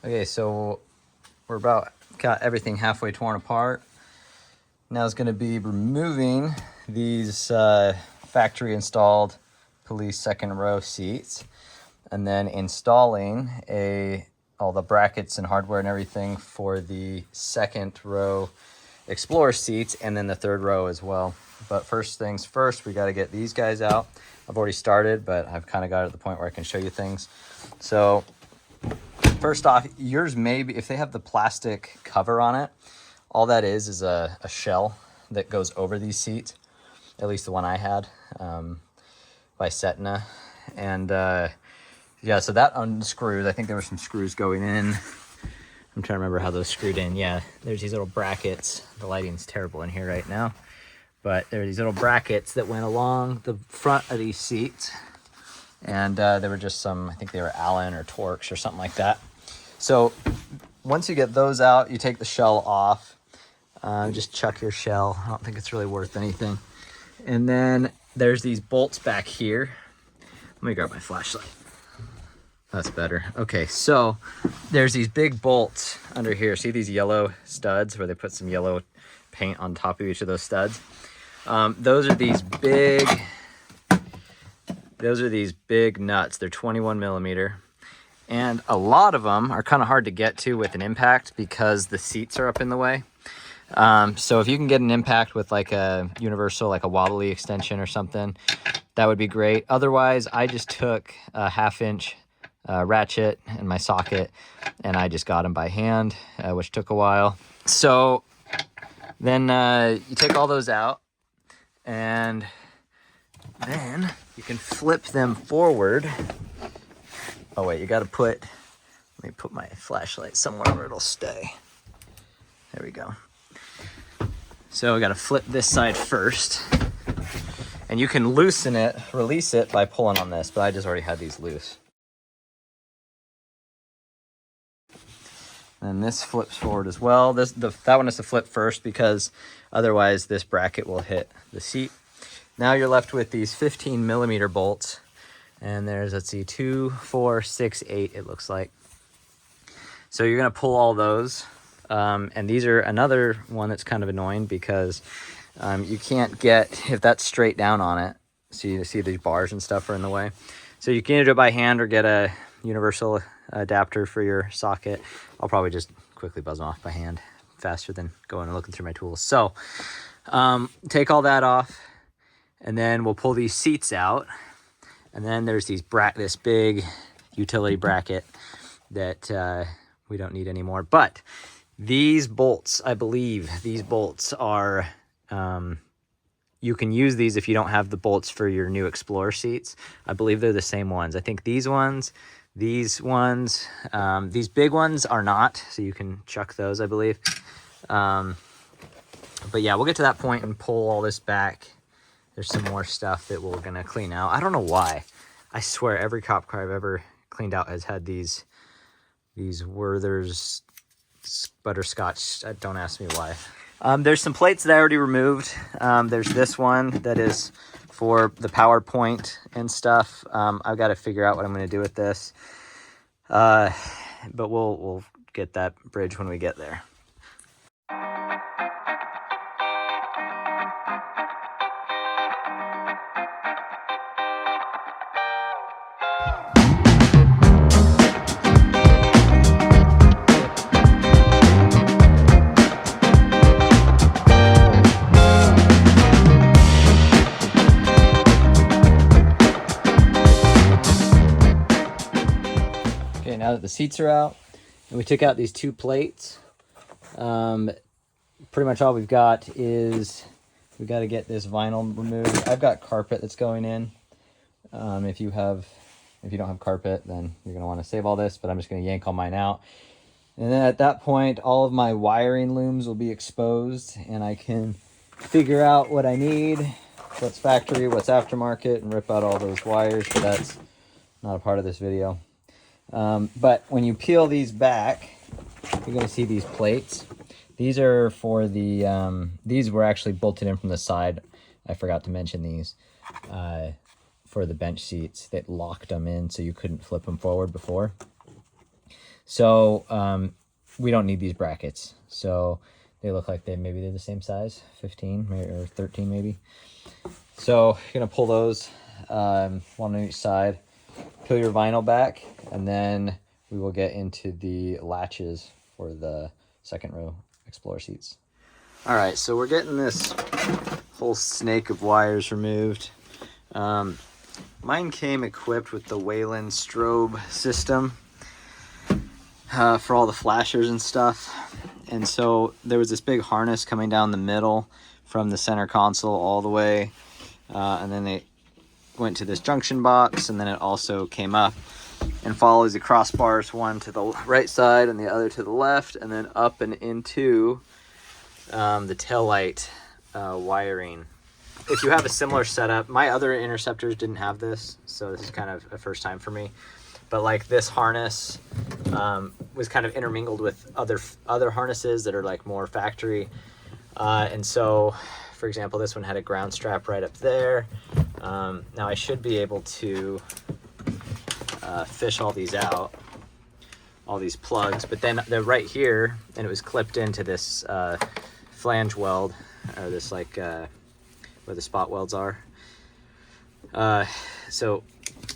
Okay, so we're about got everything halfway torn apart. Now it's going to be removing these factory installed police second row seats, and then installing all the brackets and hardware and everything for the second row Explorer seats, and then the third row as well. But first things first, we got to get these guys out. I've already started, but I've kind of got it at the point where I can show you things. So first off, yours maybe, if they have the plastic cover on it, all that is a shell that goes over these seats, at least the one I had by Setna. And yeah, so that unscrews. I think there were some screws going in. I'm trying to remember how those screwed in. Yeah, there's these little brackets. The lighting's terrible in here right now. But there are these little brackets that went along the front of these seats. And there were just some, I think they were Allen or Torx or something like that. So once you get those out, you take the shell off. Just chuck your shell. I don't think it's really worth anything. And then there's these bolts back here. Let me grab my flashlight. That's better. Okay, so there's these big bolts under here. See these yellow studs where they put some yellow paint on top of each of those studs? Those are these big nuts. They're 21 millimeter. And a lot of them are kind of hard to get to with an impact because the seats are up in the way. So if you can get an impact with like a universal, like a wobbly extension or something, that would be great. Otherwise, I just took a 1/2 inch ratchet and my socket, and I just got them by hand, which took a while. So then you take all those out, and then you can flip them forward. Oh wait, let me put my flashlight somewhere where it'll stay. There we go. So we got to flip this side first, and you can release it by pulling on this, but I just already had these loose. And this flips forward as well. That one has to flip first because otherwise this bracket will hit the seat. Now you're left with these 15 millimeter bolts, and there's, let's see, 2, 4, 6, 8, it looks like. So you're gonna pull all those. And these are another one that's kind of annoying because you can't get, if that's straight down on it, so you see these bars and stuff are in the way. So you can either do it by hand or get a universal adapter for your socket. I'll probably just quickly buzz them off by hand, faster than going and looking through my tools. So take all that off, and then we'll pull these seats out. And then there's this big utility bracket that we don't need anymore. But these bolts, I believe these bolts are, you can use these if you don't have the bolts for your new Explorer seats. I believe they're the same ones. I think these big ones are not, so you can chuck those, I believe. But yeah, we'll get to that point and pull all this back. There's some more stuff that we're gonna clean out. I don't know why. I swear every cop car I've ever cleaned out has had these Werther's butterscotch. Don't ask me why. There's some plates that I already removed. There's this one that is for the PowerPoint and stuff. I've got to figure out what I'm going to do with this. But we'll get that bridge when we get there. Now that the seats are out and we took out these 2 plates, pretty much all we've got is we got to get this vinyl removed. I've got carpet that's going in. If you don't have carpet, then you're going to want to save all this, but I'm just going to yank all mine out. And then at that point, all of my wiring looms will be exposed, and I can figure out what I need, what's factory, what's aftermarket, and rip out all those wires, but that's not a part of this video. But when you peel these back, you're going to see these plates. These are for the, these were actually bolted in from the side. I forgot to mention these, for the bench seats that locked them in so you couldn't flip them forward before. So we don't need these brackets. So they look like maybe they're the same size, 15 or 13 maybe. So you're gonna pull those one on each side, peel your vinyl back, and then we will get into the latches for the second row Explorer seats. All right, so we're getting this whole snake of wires removed. Mine came equipped with the Wayland strobe system for all the flashers and stuff. And so there was this big harness coming down the middle from the center console all the way. And then they went to this junction box, and then it also came up and follows the crossbars, one to the right side and the other to the left, and then up and into the taillight wiring. If you have a similar setup, my other Interceptors didn't have this, so this is kind of a first time for me. But like this harness was kind of intermingled with other harnesses that are like more factory. And so, for example, this one had a ground strap right up there. Now I should be able to fish all these out, all these plugs, but then they're right here, and it was clipped into this flange weld, or this like where the spot welds are. So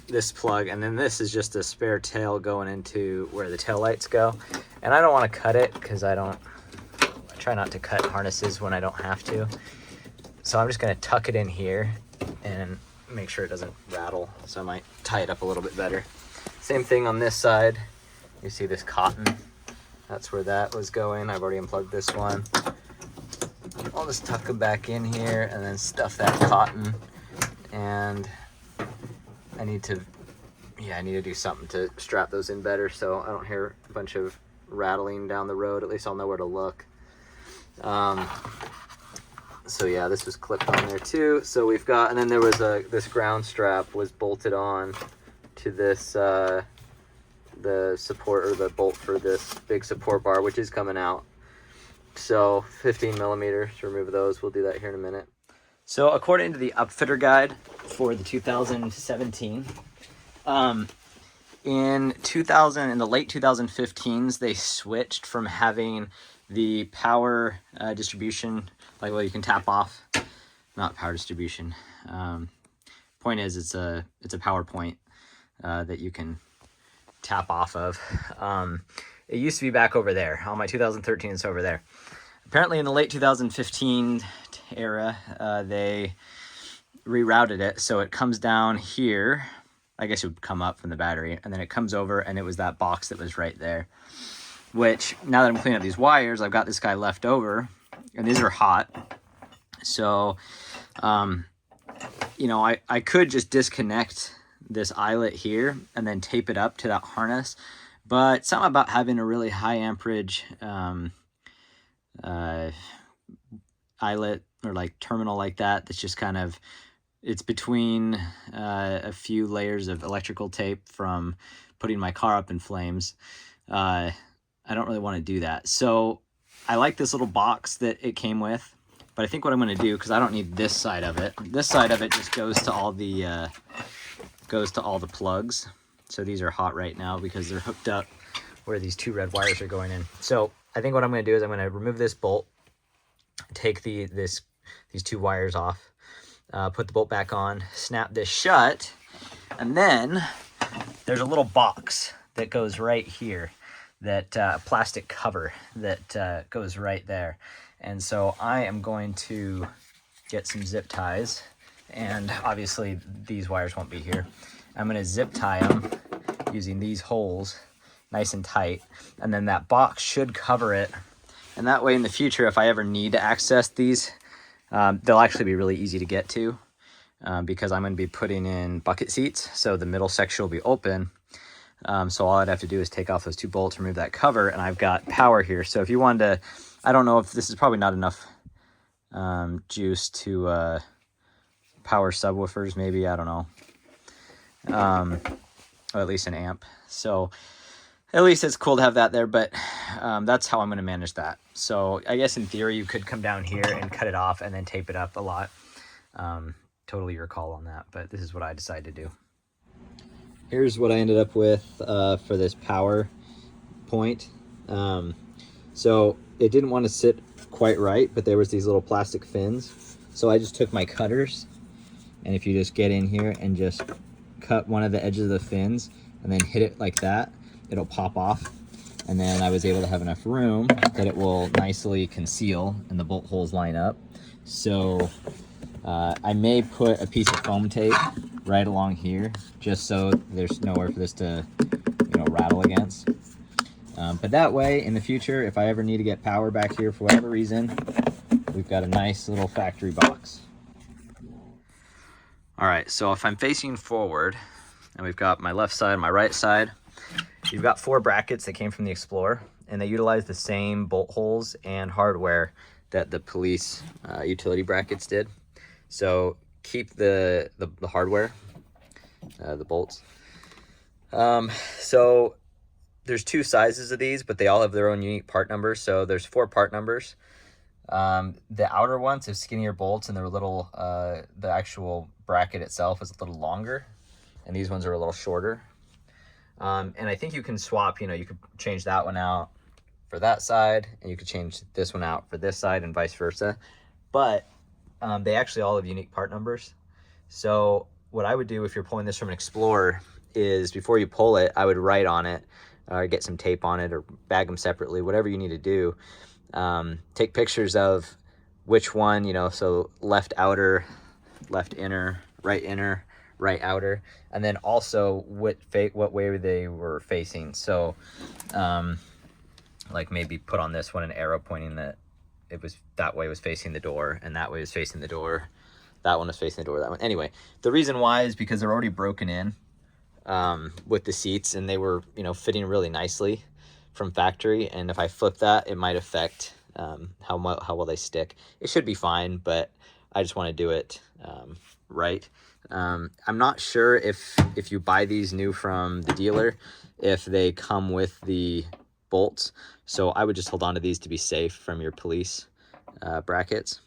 this plug, and then this is just a spare tail going into where the tail lights go. And I don't want to cut it because I try not to cut harnesses when I don't have to. So I'm just going to tuck it in here and make sure it doesn't rattle. So I might tie it up a little bit better. Same thing on this side. You see this cotton, that's where that was going. I've already unplugged this one. I'll just tuck them back in here and then stuff that cotton. And I need to do something to strap those in better so I don't hear a bunch of rattling down the road. At least I'll know where to look. So yeah, this was clipped on there too. So we've got, and then there was this ground strap was bolted on to this, the support, or the bolt for this big support bar, which is coming out. So 15 millimeters to remove those. We'll do that here in a minute. So according to the upfitter guide for the 2017, in the late 2015s, they switched from having the power distribution, like, well, you can tap off, not power distribution. Point is, it's a power point that you can tap off of. It used to be back over there. On my 2013, it's over there. Apparently in the late 2015 era, they rerouted it, so it comes down here. I guess it would come up from the battery, and then it comes over, and it was that box that was right there. Which, now that I'm cleaning up these wires, I've got this guy left over, and these are hot. So, you know, I could just disconnect this eyelet here and then tape it up to that harness, but something about having a really high amperage eyelet or like terminal like that, that's just kind of, it's between a few layers of electrical tape from putting my car up in flames. I don't really want to do that. So I like this little box that it came with, but I think what I'm going to do, because I don't need this side of it, this side of it just goes to all the plugs. So these are hot right now because they're hooked up where these two red wires are going in. So I think what I'm going to do is I'm going to remove this bolt, take these two wires off, put the bolt back on, snap this shut, and then there's a little box that goes right here, that plastic cover that goes right there. And so I am going to get some zip ties, and obviously these wires won't be here. I'm going to zip tie them using these holes nice and tight, and then that box should cover it. And that way in the future, if I ever need to access these, they'll actually be really easy to get to, because I'm going to be putting in bucket seats, so the middle section will be open. So all I'd have to do is take off those two bolts, remove that cover, and I've got power here. So if you wanted to, I don't know if this is probably not enough juice to power subwoofers, maybe, I don't know. Or at least an amp. So at least it's cool to have that there, but that's how I'm going to manage that. So I guess in theory you could come down here and cut it off and then tape it up a lot. Totally your call on that, but this is what I decided to do. Here's what I ended up with for this power point. So it didn't want to sit quite right, but there was these little plastic fins. So I just took my cutters, and if you just get in here and just cut one of the edges of the fins and then hit it like that, it'll pop off. And then I was able to have enough room that it will nicely conceal and the bolt holes line up. So I may put a piece of foam tape right along here, just so there's nowhere for this to, you know, rattle against. But that way, in the future, if I ever need to get power back here for whatever reason, we've got a nice little factory box. All right, so if I'm facing forward, and we've got my left side, my right side, you've got 4 brackets that came from the Explorer, and they utilize the same bolt holes and hardware that the police utility brackets did. So keep the hardware, the bolts. So there's 2 sizes of these, but they all have their own unique part numbers. So there's 4 part numbers. The outer ones have skinnier bolts, and they're a little, the actual bracket itself is a little longer, and these ones are a little shorter. And I think you can swap, you know, you could change that one out for that side, and you could change this one out for this side, and vice versa. But they actually all have unique part numbers. So what I would do if you're pulling this from an Explorer is, before you pull it, I would write on it, or get some tape on it, or bag them separately, whatever you need to do. Take pictures of which one, you know, so left outer, left inner, right outer, and then also what way they were facing. So like maybe put on this one an arrow pointing that it was that way was facing the door, and that way was facing the door, that one was facing the door, that one. Anyway, the reason why is because they're already broken in with the seats, and they were, you know, fitting really nicely from factory, and if I flip that, it might affect how well they stick. It should be fine, but I just want to do it right. I'm not sure if you buy these new from the dealer, if they come with the bolts, so I would just hold on to these to be safe from your police brackets.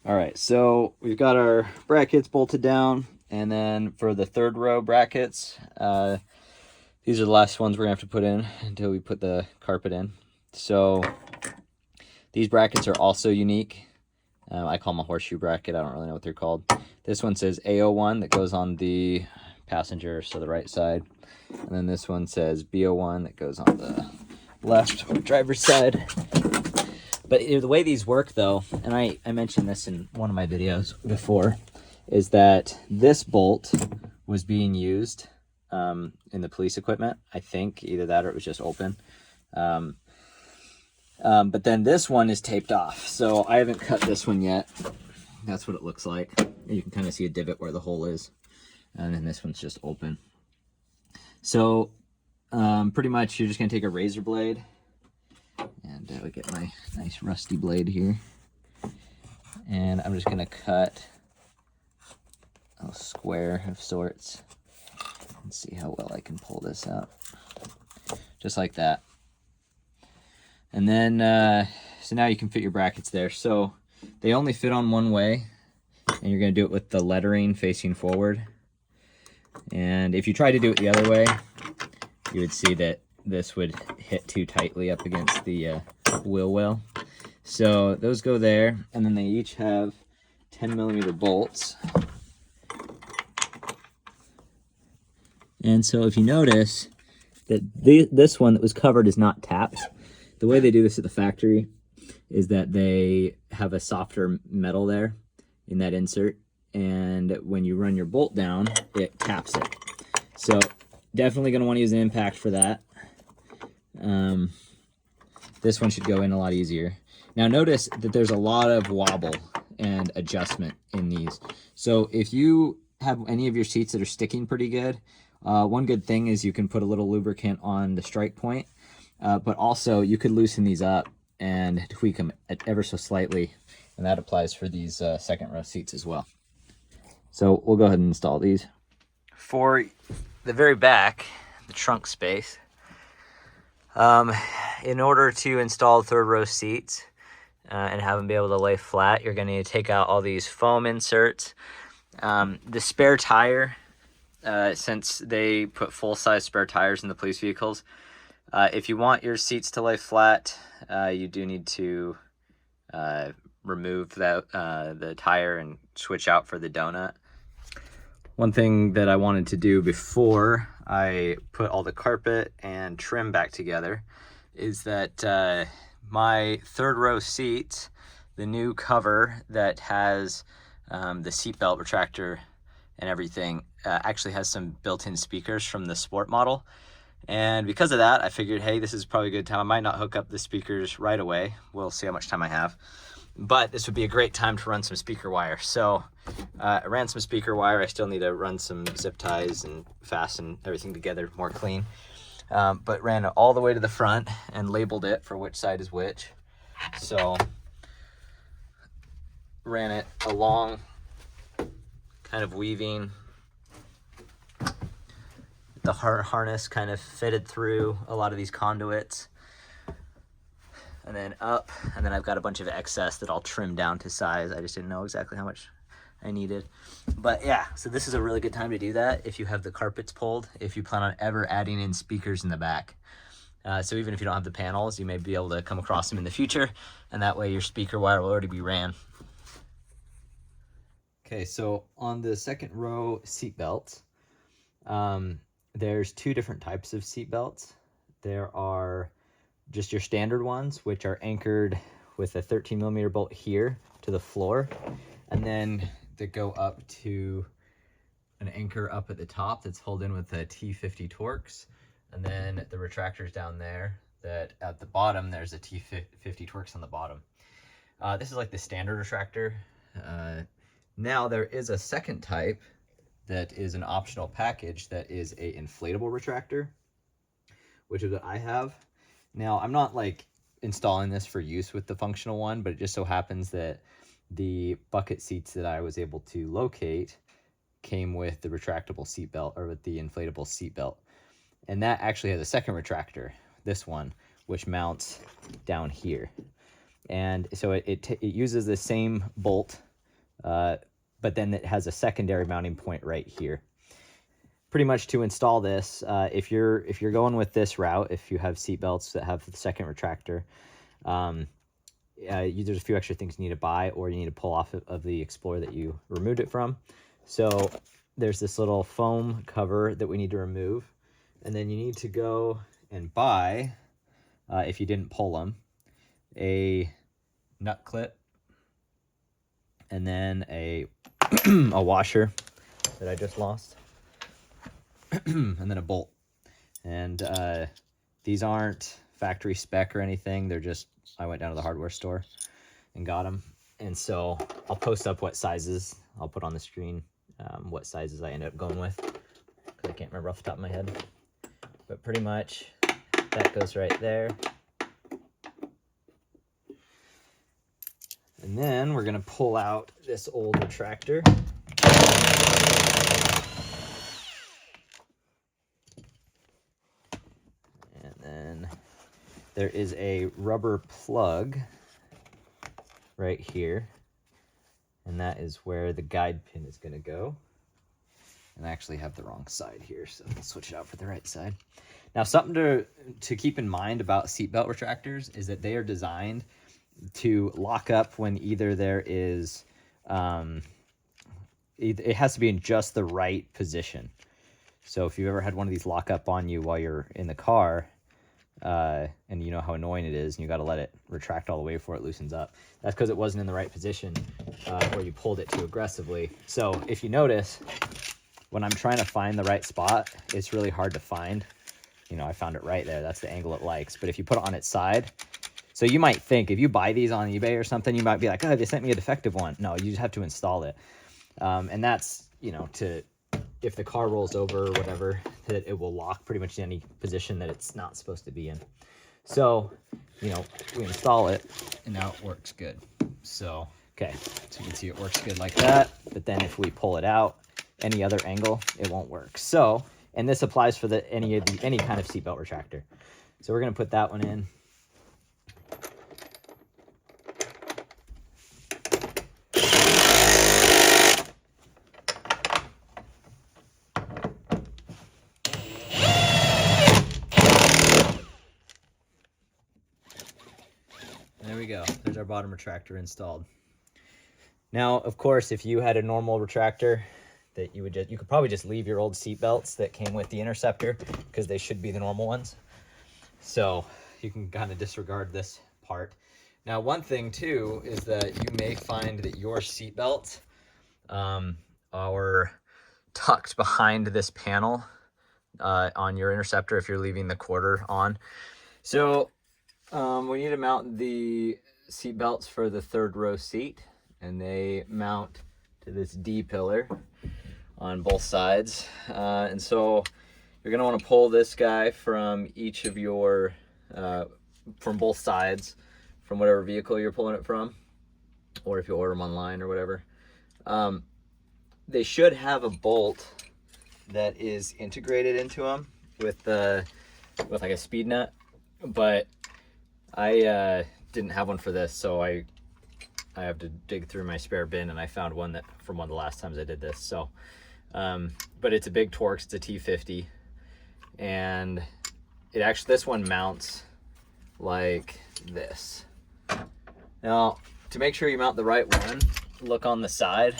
All right, so we've got our brackets bolted down, and then for the 3rd row brackets, these are the last ones we're gonna have to put in until we put the carpet in. So these brackets are also unique. I call them a horseshoe bracket. I don't really know what they're called. This one says A01, that goes on the passenger, so the right side. And then this one says B01, that goes on the left, or driver's side. But the way these work, though, and I mentioned this in one of my videos before, is that this bolt was being used in the police equipment. I think either that or it was just open. But then this one is taped off, so I haven't cut this one yet. That's what it looks like. You can kind of see a divot where the hole is, and then this one's just open. So pretty much you're just gonna take a razor blade, and we get my nice rusty blade here, and I'm just gonna cut a square of sorts and see how well I can pull this out, just like that. And then so now you can fit your brackets there. So they only fit on one way, and you're going to do it with the lettering facing forward. And if you try to do it the other way, you would see that this would hit too tightly up against the wheel well. So those go there, and then they each have 10mm bolts. And so if you notice that this one that was covered is not tapped, the way they do this at the factory is that they have a softer metal there in that insert, and when you run your bolt down, it taps it. So definitely going to want to use an impact for that. This one should go in a lot easier. Now notice that there's a lot of wobble and adjustment in these. So if you have any of your seats that are sticking pretty good, one good thing is you can put a little lubricant on the strike point, but also you could loosen these up and tweak them ever so slightly, and that applies for these 2nd row seats as well. So we'll go ahead and install these. For the very back, the trunk space, in order to install 3rd row seats and have them be able to lay flat, you're going to need to take out all these foam inserts. The spare tire, since they put full-size spare tires in the police vehicles, If you want your seats to lay flat, you do need to remove the tire and switch out for the donut. One thing that I wanted to do before I put all the carpet and trim back together is that my third row seat, the new cover that has the seatbelt retractor and everything, actually has some built-in speakers from the Sport model. And because of that, I figured, hey, this is probably a good time. I might not hook up the speakers right away. We'll see how much time I have. But this would be a great time to run some speaker wire. So I ran some speaker wire. I still need to run some zip ties and fasten everything together more clean. But ran it all the way to the front and labeled it for which side is which. So ran it along, kind of weaving. The harness kind of fitted through a lot of these conduits. And then up, and then I've got a bunch of excess that I'll trim down to size. I just didn't know exactly how much I needed. But yeah, so this is a really good time to do that if you have the carpets pulled, if you plan on ever adding in speakers in the back. So even if you don't have the panels, you may be able to come across them in the future, and that way your speaker wire will already be ran. Okay, so on the second row seat belts, there's two different types of seat belts. There are just your standard ones, which are anchored with a 13mm bolt here to the floor, and then they go up to an anchor up at the top that's held in with a T50 Torx, and then the retractors down there that at the bottom there's a T50 Torx on the bottom. This is like the standard retractor. Now there is a second type that is an optional package that is a inflatable retractor, which is what I have. Now, I'm not like installing this for use with the functional one, but it just so happens that the bucket seats that I was able to locate came with the retractable seat belt, or with the inflatable seat belt. And that actually has a second retractor, this one, which mounts down here. And so it uses the same bolt, but then it has a secondary mounting point right here. Pretty much to install this, if you're going with this route, if you have seat belts that have the second retractor, there's a few extra things you need to buy, or you need to pull off of the Explorer that you removed it from. So there's this little foam cover that we need to remove, and then you need to go and buy, if you didn't pull them, a nut clip, and then a a washer that I just lost. And then a bolt. And these aren't factory spec or anything. They're just, I went down to the hardware store and got them. And so I'll post up what sizes, I'll put on the screen what sizes I ended up going with, because I can't remember off the top of my head. But pretty much that goes right there. And then we're going to pull out this old retractor. There is a rubber plug right here, and that is where the guide pin is going to go. And I actually have the wrong side here, so I'll switch it out for the right side. Now, something to keep in mind about seatbelt retractors is that they are designed to lock up when either there is, it has to be in just the right position. So if you've ever had one of these lock up on you while you're in the car, and you know how annoying it is, and you got to let it retract all the way before it loosens up. That's because it wasn't in the right position, or you pulled it too aggressively. So if you notice, when I'm trying to find the right spot, it's really hard to find. You know, I found it right there. That's the angle it likes. But if you put it on its side, so you might think, if you buy these on eBay or something, you might be like, oh, they sent me a defective one. No, you just have to install it. And that's, you know, if the car rolls over or whatever, that it will lock pretty much in any position that it's not supposed to be in. So, you know, we install it, and now it works good. So, okay, so you can see it works good like that, but then if we pull it out, any other angle, it won't work. So, and this applies for any kind of seatbelt retractor. So we're gonna put that one in. There we go. There's our bottom retractor installed. Now, of course, if you had a normal retractor, that you could probably just leave your old seat belts that came with the Interceptor, because they should be the normal ones. So you can kind of disregard this part. Now, one thing too is that you may find that your seat belts are tucked behind this panel on your Interceptor if you're leaving the quarter on. So we need to mount the seat belts for the third row seat, and they mount to this D pillar on both sides. And so you're gonna wanna pull this guy from each of your, from both sides, from whatever vehicle you're pulling it from, or if you order them online or whatever. They should have a bolt that is integrated into them with like a speed nut, but I didn't have one for this, so I have to dig through my spare bin, and I found one that from one of the last times I did this. So, but it's a big Torx, it's a T50, and it actually, this one mounts like this. Now, to make sure you mount the right one, look on the side,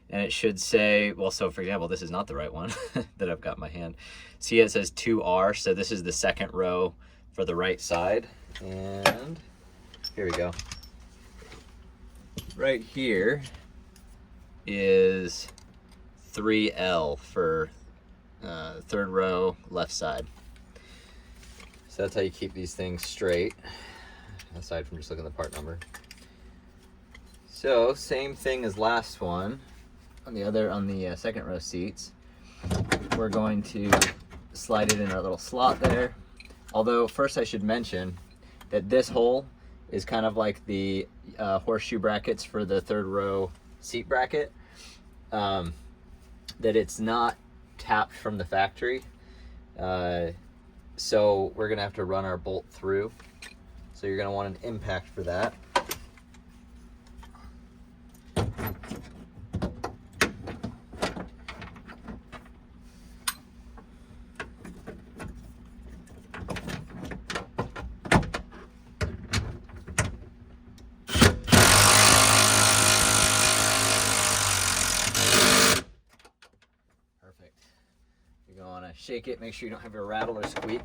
and it should say, well, so for example, this is not the right one that I've got in my hand. See, it says 2R, so this is the second row for the right side. And here we go. Right here is 3L for third row, left side. So that's how you keep these things straight, aside from just looking at the part number. So same thing as last one. On the second row seats, we're going to slide it in our little slot there. Although first I should mention that this hole is kind of like the horseshoe brackets for the third row seat bracket, that it's not tapped from the factory. So we're gonna have to run our bolt through. So you're gonna want an impact for that. Shake it, make sure you don't have a rattle or squeak.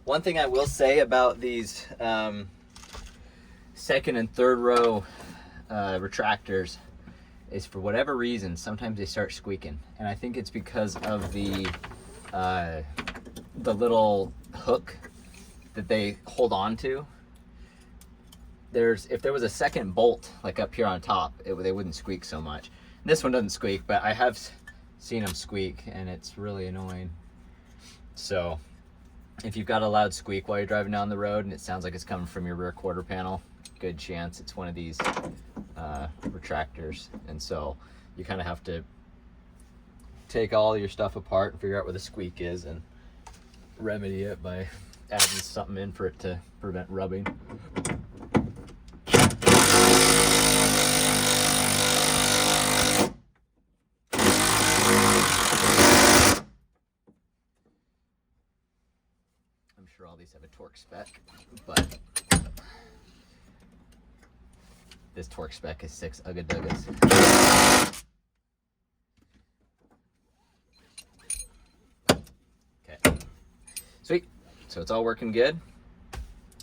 One thing I will say about these second and third row retractors is, for whatever reason, sometimes they start squeaking, and I think it's because of the little hook that they hold on to. If there was a second bolt like up here on top, they wouldn't squeak so much. This one doesn't squeak, but I have seen them squeak, and it's really annoying. So if you've got a loud squeak while you're driving down the road and it sounds like it's coming from your rear quarter panel, good chance it's one of these retractors. And so you kind of have to take all your stuff apart and figure out where the squeak is and remedy it by adding something in for it to prevent rubbing. All these have a torque spec, but this torque spec is 6 Ugga Duggas. Okay, sweet. So it's all working good.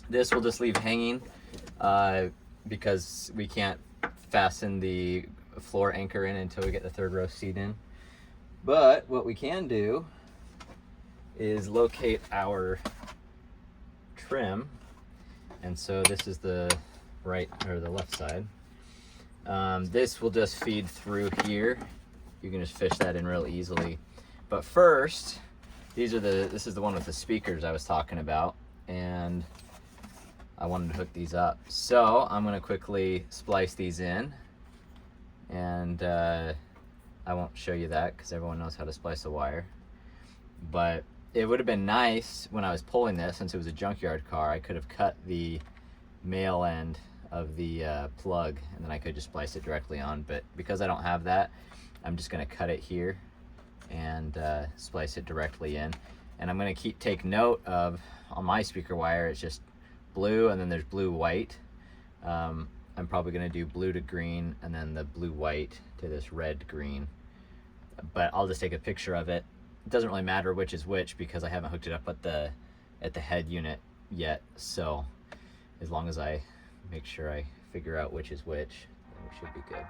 This will just leave hanging because we can't fasten the floor anchor in until we get the third row seat in. But what we can do is locate our trim, and so this is the right or the left side. This will just feed through here. You can just fish that in real easily. But first, this is the one with the speakers I was talking about, and I wanted to hook these up. So I'm gonna quickly splice these in, and I won't show you that because everyone knows how to splice a wire. But it would have been nice when I was pulling this, since it was a junkyard car, I could have cut the male end of the plug, and then I could just splice it directly on. But because I don't have that, I'm just gonna cut it here and splice it directly in. And I'm gonna take note of, on my speaker wire, it's just blue, and then there's blue white. I'm probably going to do blue to green, and then the blue white to this red green. But I'll just take a picture of it. It doesn't really matter which is which because I haven't hooked it up at the head unit yet. So as long as I make sure I figure out which is which, then we should be good.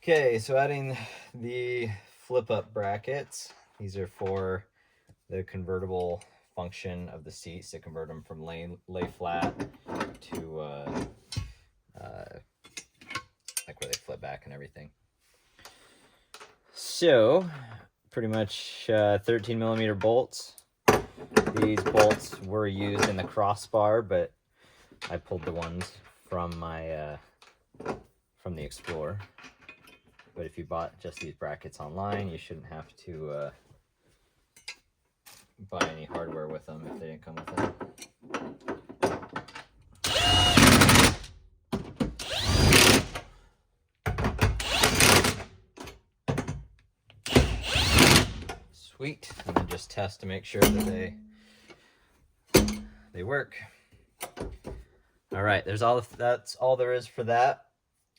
Okay, so adding the flip-up brackets. These are for the convertible function of the seats to convert them from lay flat to like where they flip back and everything. So pretty much 13 millimeter bolts. These bolts were used in the crossbar, but I pulled the ones from my from the Explorer. But if you bought just these brackets online, you shouldn't have to buy any hardware with them if they didn't come with it. Sweet. And then just test to make sure that they work. All right, that's all there is for that.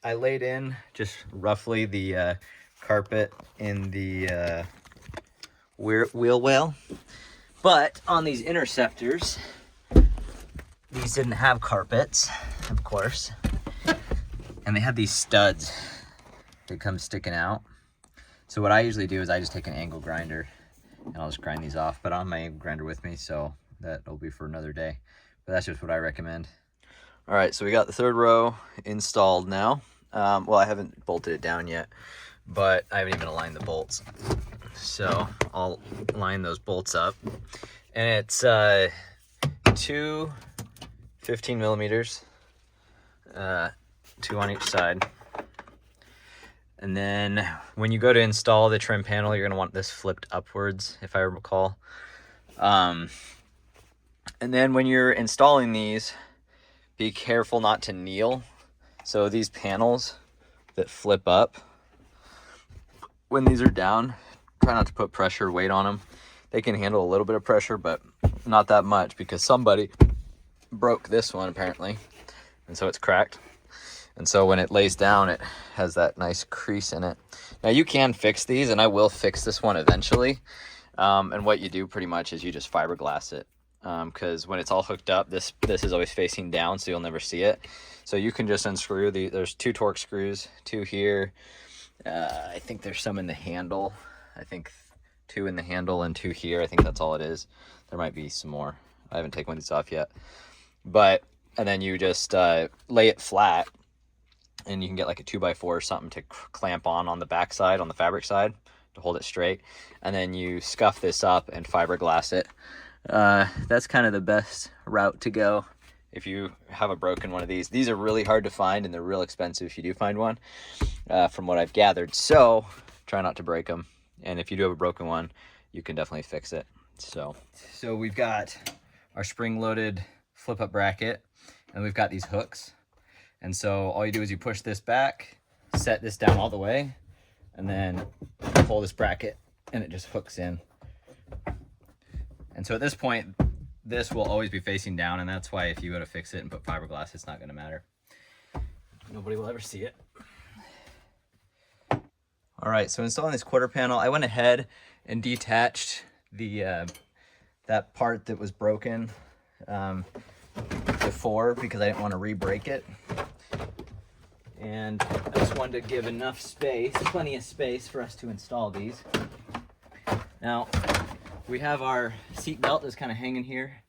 I laid in just roughly the carpet in the wheel well, but on these Interceptors, these didn't have carpets, of course, and they had these studs that come sticking out. So what I usually do is I just take an angle grinder and I'll just grind these off, but I don't have my angle grinder with me, so that'll be for another day, but that's just what I recommend. All right, so we got the third row installed now. Well, I haven't bolted it down yet, but I haven't even aligned the bolts. So I'll line those bolts up. And it's two 15 millimeters, two on each side. And then when you go to install the trim panel, you're gonna want this flipped upwards, if I recall. And then when you're installing these, be careful not to kneel. So these panels that flip up, when these are down, try not to put pressure or weight on them. They can handle a little bit of pressure, but not that much because somebody broke this one apparently, and so it's cracked. And so when it lays down, it has that nice crease in it. Now you can fix these, and I will fix this one eventually. And what you do pretty much is you just fiberglass it. Because when it's all hooked up, this is always facing down, so you'll never see it. So you can just unscrew there's 2 torque screws, 2 here. I think there's some in the handle. I think 2 in the handle and 2 here. I think that's all it is. There might be some more. I haven't taken one of these off yet. And then you just lay it flat, and you can get like a 2x4 or something to clamp on the back side, on the fabric side, to hold it straight. And then you scuff this up and fiberglass it. That's kind of the best route to go if you have a broken one of these. These are really hard to find, and they're real expensive if you do find one, from what I've gathered. So try not to break them. And if you do have a broken one, you can definitely fix it. So we've got our spring-loaded flip-up bracket, and we've got these hooks. And so all you do is you push this back, set this down all the way, and then pull this bracket, and it just hooks in. And so at this point, this will always be facing down, and that's why if you go to fix it and put fiberglass, it's not going to matter. Nobody will ever see it. All right, so installing this quarter panel, I went ahead and detached the that part that was broken before because I didn't want to re-break it. And I just wanted to give enough space, plenty of space for us to install these. Now, we have our seat belt that's kind of hanging here,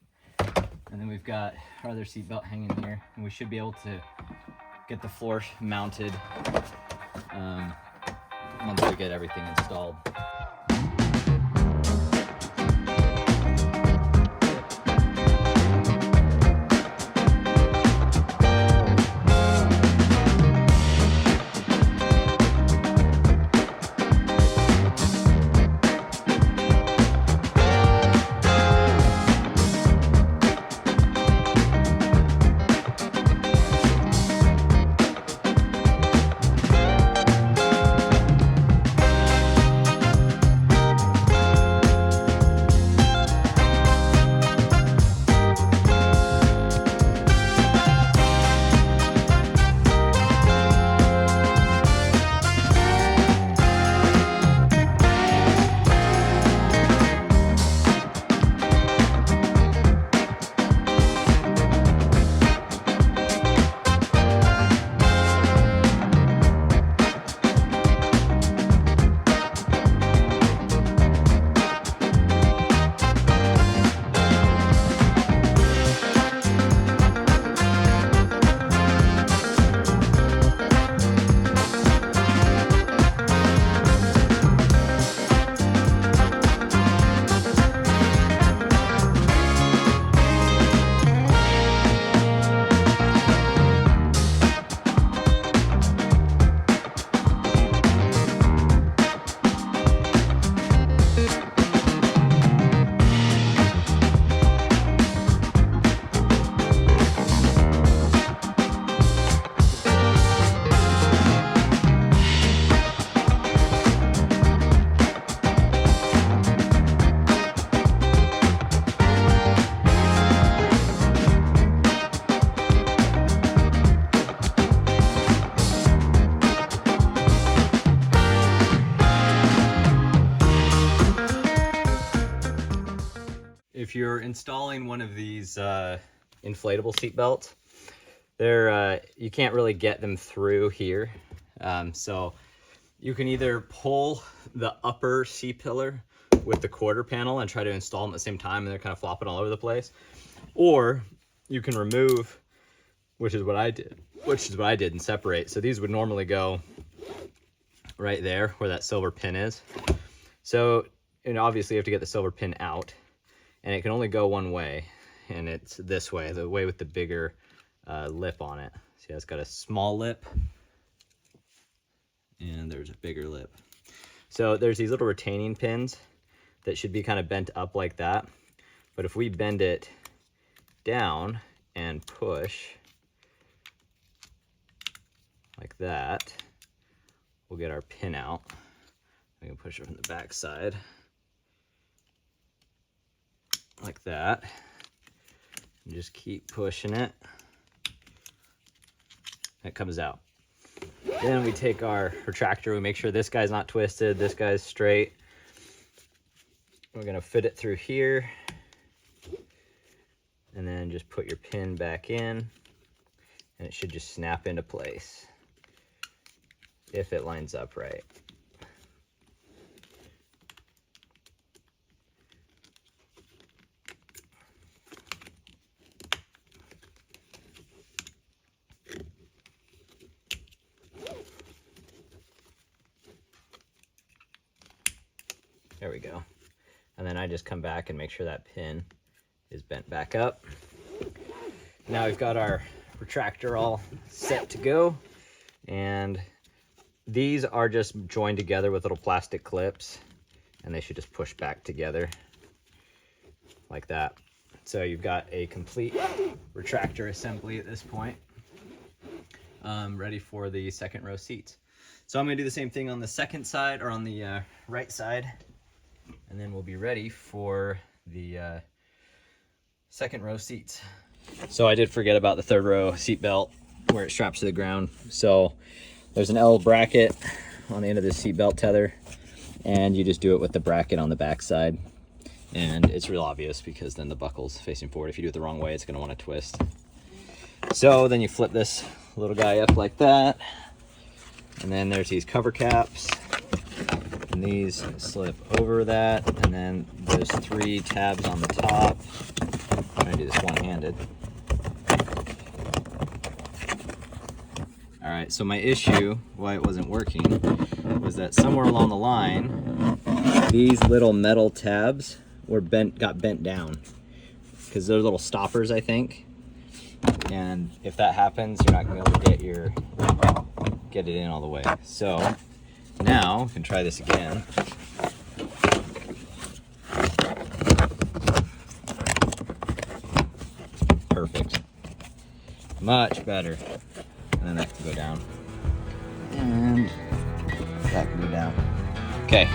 and then we've got our other seat belt hanging here, and we should be able to get the floor mounted once we get everything installed. if you're installing one of these inflatable seat belts, they're you can't really get them through here. So you can either pull the upper C-pillar with the quarter panel and try to install them at the same time, and they're kind of flopping all over the place, or you can remove, which is what I did and separate. So these would normally go right there where that silver pin is. So, and obviously you have to get the silver pin out, and it can only go one way, and it's this way, the way with the bigger lip on it. See, it's got a small lip, and there's a bigger lip. So there's these little retaining pins that should be kind of bent up like that. But if we bend it down and push like that, we'll get our pin out. We can push it from the back side like that, and just keep pushing it. It comes out. Then we take our retractor, we make sure this guy's not twisted, this guy's straight. We're gonna fit it through here, and then just put your pin back in, and it should just snap into place if it lines up right. There we go. And then I just come back and make sure that pin is bent back up. Now we've got our retractor all set to go, and these are just joined together with little plastic clips, and they should just push back together like that. So you've got a complete retractor assembly at this point, ready for the second row seats. So I'm gonna do the same thing on the second side, or on the right side, and then we'll be ready for the second row seats. So I did forget about the third row seat belt where it straps to the ground. So there's an L bracket on the end of the seat belt tether, and you just do it with the bracket on the back side. And it's real obvious because then the buckle's facing forward. If you do it the wrong way, it's gonna wanna twist. So then you flip this little guy up like that, and then there's these cover caps, and these slip over that, and then there's 3 tabs on the top. I'm gonna do this one-handed. All right, so my issue, why it wasn't working, was that somewhere along the line, these little metal tabs were got bent down, because they're little stoppers, I think. And if that happens, you're not gonna be able to get it in all the way. So now we can try this again. Perfect. Much better. And then that can go down. And that can go down. Okay.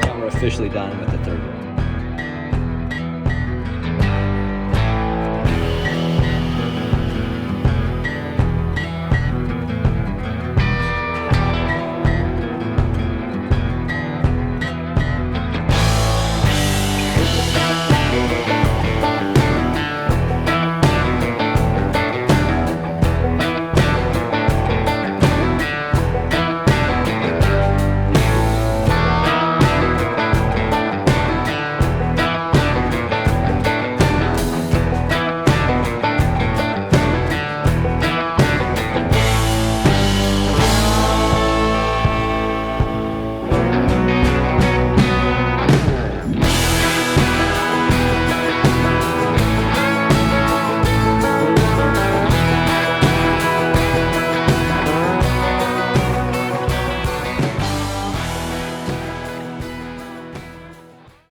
Now we're officially done with the third row.